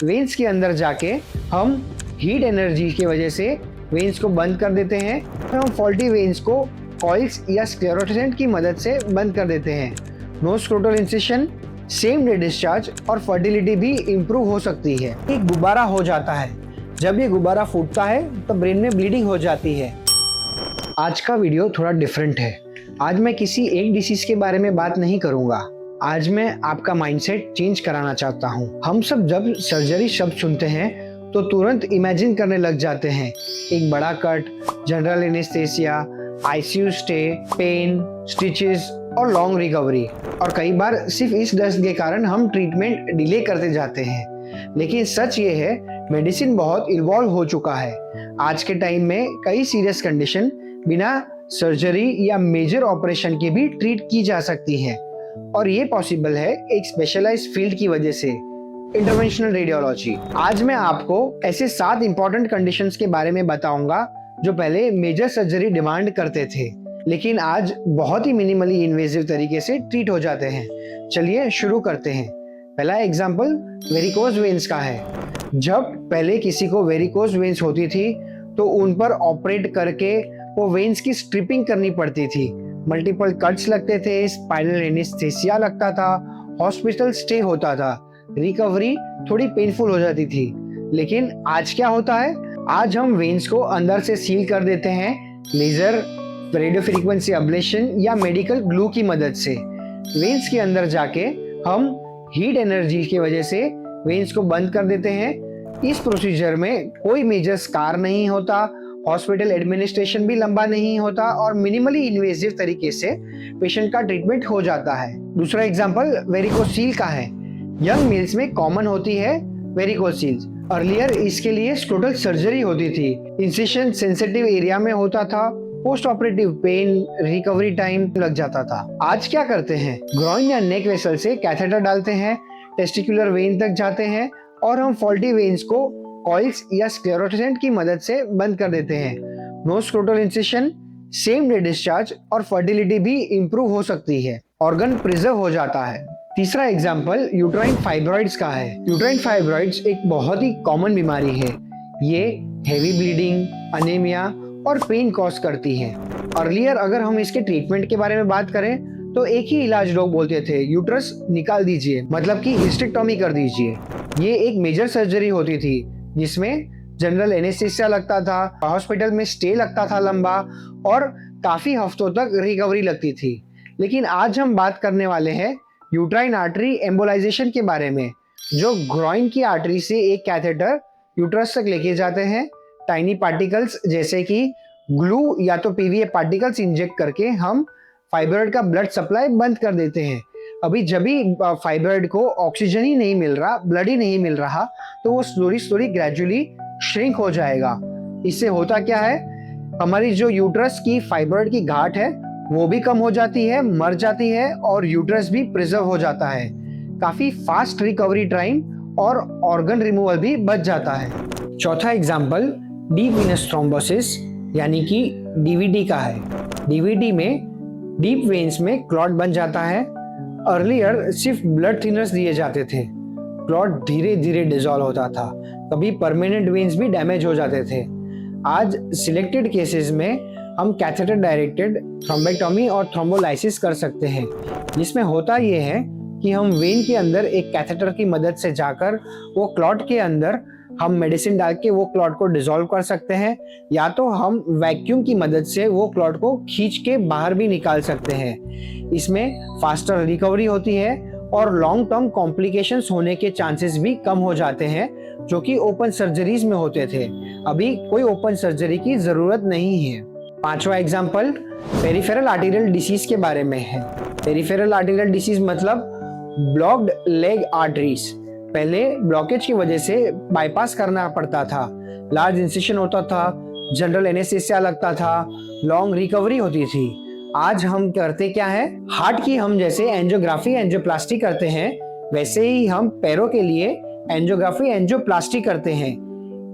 Veins के अंदर जाके हम हीट एनर्जी की वजह से वेन्स को बंद कर देते हैं और हम फॉल्टी वेन्स को कॉइल्स या स्क्लेरोसेंट की मदद से बंद कर देते हैं। No scrotal incision, same day discharge और फर्टिलिटी भी इम्प्रूव हो सकती है। एक गुब्बारा हो जाता है, जब ये गुब्बारा फूटता है तो ब्रेन में ब्लीडिंग हो जाती है। आज का वीडियो थोड़ा डिफरेंट है। आज मैं किसी एक डिसीज के बारे में बात नहीं करूंगा। आज मैं आपका माइंडसेट चेंज कराना चाहता हूँ। हम सब जब सर्जरी शब्द सुनते हैं तो तुरंत इमेजिन करने लग जाते हैं एक बड़ा cut, general anaesthesia, ICU stay, pain, stitches और लॉन्ग रिकवरी। और कई बार सिर्फ इस डर के कारण हम ट्रीटमेंट डिले करते जाते हैं। लेकिन सच ये है, मेडिसिन बहुत इवॉल्व हो चुका है। आज के टाइम में कई सीरियस कंडीशन बिना सर्जरी या मेजर ऑपरेशन के भी ट्रीट की जा सकती है और ये पॉसिबल है एक स्पेशलाइज्ड फील्ड की वजह से, इंटरवेंशनल रेडियोलॉजी। आज मैं आपको ऐसे 7 इंपॉर्टेंट कंडीशंस के बारे में बताऊंगा जो पहले मेजर सर्जरी डिमांड करते थे लेकिन आज बहुत ही मिनिमली इन्वेसिव तरीके से ट्रीट हो जाते हैं। चलिए शुरू करते हैं। पहला एग्जांपल वेरिकोज वेन्स का है। जब पहले किसी को वेरिकोज वेन्स होती थी तो उन पर ऑपरेट करके वो वेन्स की स्ट्रिपिंग करनी पड़ती थी। मल्टीपल कट्स लगते थे, स्पाइनल एनेस्थेसिया लगता था, हॉस्पिटल स्टे होता था, रिकवरी थोड़ी पेनफुल हो जाती थी। लेकिन आज क्या होता है, आज हम वेन्स को अंदर से सील कर देते हैं लेजर, रेडियो फ्रीक्वेंसी अब्लेशन या मेडिकल ग्लू की मदद से। वेन्स के अंदर जाके हम हीट एनर्जी की वजह से वेन्स को बंद कर देते हैं। इस प्रोसीजर में कोई मेजर स्कार नहीं होता, हॉस्पिटल एडमिनिस्ट्रेशन भी लंबा नहीं होता और मिनिमली इन्वेसिव तरीके से पेशेंट का ट्रीटमेंट हो जाता है। दूसरा एग्जांपल वेरिकोसील का है। यंग मेल्स में कॉमन होती है वेरिकोसील्स। अर्लियर इसके लिए स्क्रोटल सर्जरी होती थी। इंसिशन सेंसिटिव एरिया में होता था, post operative pain, recovery time लग जाता था। आज क्या करते हैं, ग्रॉइन या नेक वेसल से कैथेटर डालते हैं, टेस्टिकुलर वेन तक जाते हैं और हम फॉल्टी वेन्स को कॉइल्स या स्क्लेरोसेंट की मदद से बंद कर देते हैं। No scrotal incision, same day discharge और फर्टिलिटी भी इम्प्रूव हो सकती है। ऑर्गन प्रिजर्व हो जाता है। तीसरा एग्जाम्पल यूट्राइन फाइब्रॉइड्स का है। यूट्राइन फाइब्रॉइड्स एक बहुत ही कॉमन बीमारी है। ये हेवी ब्लीडिंग, अनेमिया और पेन कॉज करती है। अर्लियर अगर हम इसके ट्रीटमेंट के बारे में बात करें तो एक ही इलाज लोग बोलते थे, यूट्रस निकाल दीजिए, मतलब कि हिस्टेक्टोमी कर दीजिए। ये एक मेजर सर्जरी होती थी जिसमें जनरल एनेस्थेसिया लगता था, हॉस्पिटल में स्टे लगता था लंबा और काफी हफ्तों तक रिकवरी लगती थी। लेकिन आज हम बात करने वाले हैं यूट्राइन आर्टरी एम्बोलाइजेशन के बारे में, जो ग्रॉइन की आर्टरी से एक कैथेटर यूट्रस तक लेके जाते हैं। टाइनी पार्टिकल्स जैसे कि ग्लू या तो पीवीए पार्टिकल्स इंजेक्ट करके हम फाइब्रॉइड का ब्लड सप्लाई बंद कर देते हैं। अभी जब भी फाइब्रॉइड को ऑक्सीजन ही नहीं मिल रहा, ब्लड ही नहीं मिल रहा, तो वो स्लोली ग्रेजुअली श्रिंक हो जाएगा। इससे होता क्या है, हमारी जो यूट्रस की फाइब्रॉइड की गांठ है वो भी कम हो जाती है, मर जाती है और यूट्रस भी प्रिजर्व हो जाता है। काफी फास्ट रिकवरी टाइम और ऑर्गन रिमूवल भी बच जाता है। चौथा एग्जाम्पल डीप वीनस थ्रोम्बोसिस यानी कि डीवीडी का है। डीवीडी में डीप वेन्स में क्लॉट बन जाता है। अर्लियर सिर्फ ब्लड थिनर्स दिए जाते थे, क्लॉट धीरे धीरे डिसॉल्व होता था, कभी परमानेंट वेन्स भी डैमेज हो जाते थे। आज सिलेक्टेड केसेस में हम कैथेटर डायरेक्टेड थ्रोम्बेक्टोमी और थ्रोम्बोलाइसिस कर सकते हैं, जिसमें होता ये है कि हम वेन के अंदर एक कैथेटर की मदद से जाकर वो क्लॉट के अंदर हम मेडिसिन डाल के वो क्लॉट को डिसॉल्व कर सकते हैं, या तो हम वैक्यूम की मदद से वो क्लॉट को खींच के बाहर भी निकाल सकते हैं। इसमें फास्टर रिकवरी होती है और लॉन्ग टर्म कॉम्प्लिकेशंस होने के चांसेस भी कम हो जाते हैं, जो कि ओपन सर्जरीज में होते थे। अभी कोई ओपन सर्जरी की जरूरत नहीं है। पांचवा एग्जाम्पल पेरिफेरल आर्टेरियल डिसीज के बारे में है। पेरिफेरल आर्टेरियल डिसीज मतलब ब्लॉक्ड लेग आर्टरीज। पहले ब्लॉकेज की वजह से बाईपास करना पड़ता था, लार्ज इंसिशन होता था, जनरल एनेस्थेसिया लगता था, लॉन्ग रिकवरी होती थी। आज हम करते क्या है, हार्ट की हम जैसे एंजियोग्राफी एंजियोप्लास्टी करते हैं, वैसे ही हम पैरों के लिए एंजियोग्राफी एंजियोप्लास्टी करते हैं।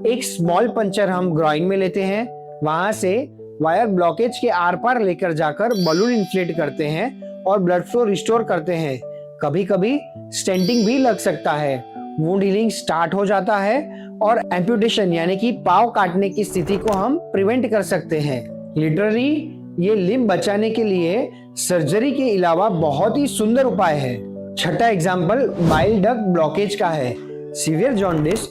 एक स्मॉल पंचर हम ग्रॉइन में लेते हैं, वहां से वायर ब्लॉकेज के आर पार लेकर जाकर बलून इन्फ्लेट करते हैं और ब्लड फ्लो रिस्टोर करते हैं। कभी कभी स्टेंटिंग भी लग सकता है वुंड हीलिंग स्टार्ट हो जाता है और एम्पुटेशन यानी कि पाँव काटने की स्थिति को हम प्रिवेंट कर सकते हैं। लिटरली ये लिम्ब बचाने के लिए सर्जरी के अलावा बहुत ही सुंदर उपाय है। छठा एग्जाम्पल बाइल डक्ट ब्लॉकेज का है। सीवियर जॉन्डिस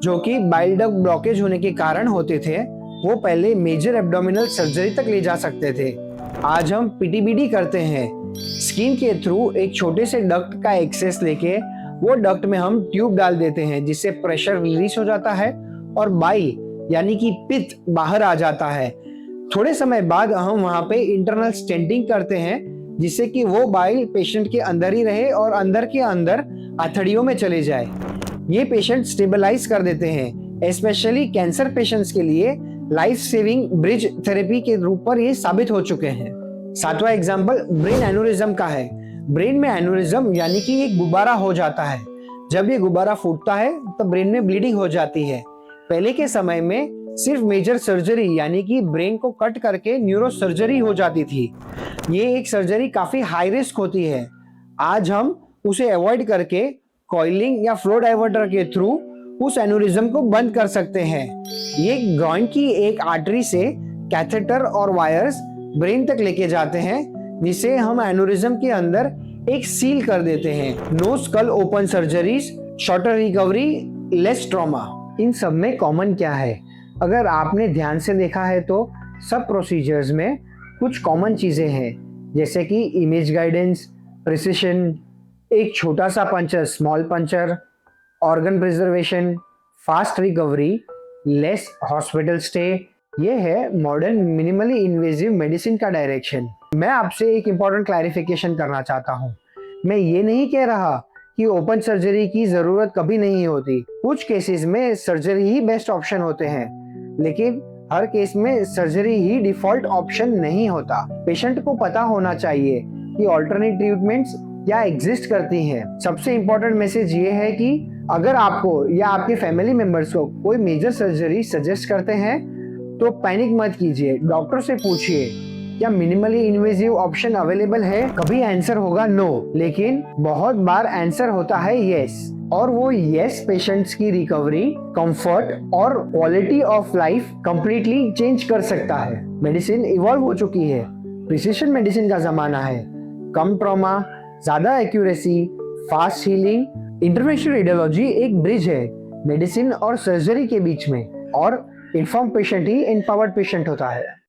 जो कि बाइल डक्ट ब्लॉकेज होने के कारण होते थे, वो पहले मेजर एब्डोमिनल सर्जरी तक ले जा सकते थे। आज हम पीटीबीडी करते हैं। स्किन के थ्रू एक छोटे से डक्ट का एक्सेस लेके वो डक्ट में हम ट्यूब डाल देते हैं, जिससे प्रेशर रिलीज हो जाता है और बाइल यानी कि पित्त बाहर आ जाता है। थोड़े समय बाद हम वहां पे इंटरनल स्टेंटिंग करते हैं, जिससे कि वो बाइल पेशेंट के अंदर ही रहे और अंदर के अंदर आंतड़ियों में चले जाए। ये पेशेंट स्टेबलाइज कर देते हैं। स्पेशली कैंसर पेशेंट्स के लिए लाइफ सेविंग ब्रिज थेरेपी के रूप पर ये साबित हो चुके हैं। सातवां एग्जाम्पल ब्रेन एन्यूरिज्म का है। ब्रेन में एन्यूरिज्म यानी कि एक गुब्बारा हो जाता है। जब ये गुब्बारा फूटता है तो ब्रेन में ब्लीडिंग हो जाती है। पहले के समय में सिर्फ मेजर सर्जरी यानी कि ब्रेन को कट करके न्यूरो सर्जरी हो जाती थी। ये एक सर्जरी काफी हाई रिस्क होती है। आज हम उसे अवॉइड करके कॉइलिंग या फ्लो डाइवर्टर के थ्रू उस एन्यूरिज्म को बंद कर सकते हैं। ये ग्रॉइन की एक आर्टरी से कैथेटर और वायर्स ब्रेन तक लेके जाते हैं, जिसे हम एन्यूरिज्म के अंदर एक सील कर देते हैं। No skull open surgeries, shorter recovery, less trauma. इन सब में कॉमन क्या है? अगर आपने ध्यान से देखा है तो सब प्रोसीजर्स में कुछ कॉमन चीजें हैं, जैसे कि इमेज गाइडेंस, प्रिसिशन, एक छोटा सा puncture small puncture, organ preservation, fast recovery, less hospital stay. ये है मॉडर्न मिनिमली इन्वेजिव मेडिसिन का डायरेक्शन। मैं आपसे एक इम्पॉर्टेंट क्लैरिफिकेशन करना चाहता हूँ। मैं ये नहीं कह रहा कि ओपन सर्जरी की जरूरत कभी नहीं होती। कुछ केसेस में सर्जरी ही बेस्ट ऑप्शन होते हैं, लेकिन हर केस में सर्जरी ही डिफॉल्ट ऑप्शन नहीं होता। पेशेंट को पता होना चाहिए कि ऑल्टरनेट ट्रीटमेंट्स क्या एग्जिस्ट करती हैं। सबसे इम्पोर्टेंट मैसेज ये है कि अगर आपको या आपके फैमिली मेंबर्स को कोई मेजर सर्जरी सजेस्ट करते हैं तो पैनिक मत कीजिए। डॉक्टर से पूछिए क्या मिनिमली इन्वेजिव ऑप्शन अवेलेबल है। कभी आंसर होगा नो, लेकिन बहुत बार आंसर होता है यस। और वो यस पेशेंट्स की रिकवरी, कंफर्ट और quality of life completely change कर सकता है। मेडिसिन इवॉल्व हो चुकी है। प्रिसिशन मेडिसिन का जमाना है। कम ट्रॉमा, ज्यादा accuracy, fast healing. Interventional radiology एक ब्रिज है मेडिसिन और सर्जरी के बीच में, और इन्फॉर्म पेशेंट ही एम्पावर्ड पेशेंट होता है।